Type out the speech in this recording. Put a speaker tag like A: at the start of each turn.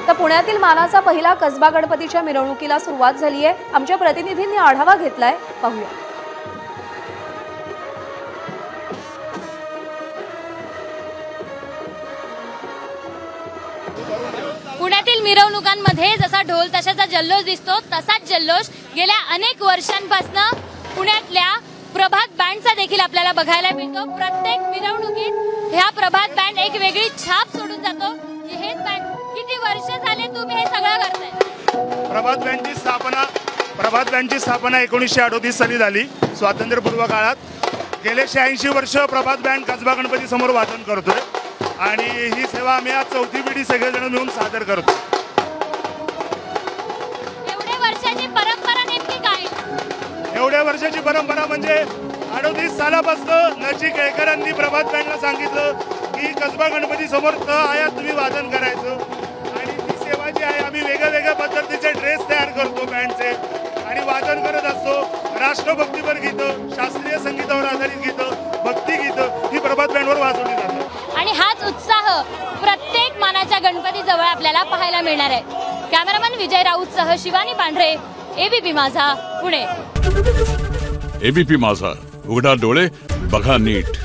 A: तर पुण्यातील मानाचा पहिला कसबा गणपतीच्या मिरवणुकीला सुरुवात झाली आहे। आमच्या प्रतिनिधींनी आढावा घेतलाय, पाहूया।
B: पुण्यातील मिरवणुकांमध्ये जसा ढोल ताशाचा जल्लोष दिसतो तसाच जल्लोष गेल्या अनेक वर्षांपासून पुण्यातल्या प्रभात बँडचा देखील आपल्याला बघायला मिळतो। प्रत्येक मिरवणुकीत ह्या प्रभात बँड एक वेगळी छाप सोडून जातो। हेच बँड किती वर्ष झाले तुम्ही हे सगळं करताय?
C: प्रभात बँडची स्थापना 1938 साली झाली, स्वातंत्र्यपूर्व काळात। गेले 86 वर्ष प्रभात बँड कसबा गणपती समोर वादन करतोय आणि ही सेवा आम्ही आज चौथी पिढी सगळेजण मिळून सादर करतो।
B: एवढ्या वर्षाची परंपरा नेमकी काय?
C: एवढ्या वर्षाची परंपरा म्हणजे 38 सालापासून नची केळकरांनी प्रभात बँडला सांगितलं की कसबा गणपती समोर आयात तुम्ही वादन करायचं आणि ती सेवा जी आहे आम्ही वेगवेगळ्या पद्धतीचे ड्रेस तयार करतो बँडचे आणि वादन करत असतो। राष्ट्रभक्तीपर गीतं, शास्त्रीय संगीतावर आधारित गीतं, भक्ती गीतं ही प्रभात बँडवर वाजवली जातात
B: आणि हाच उत्साह प्रत्येक मानाच्या गणपती जवळ आपल्याला पाहायला मिळणार आहे। कॅमेरामन विजय राऊत सह शिवानी पांढरे, एबीपी माझा, पुणे।
D: एबीपी माझा, उघडा डोळे बघा नीट।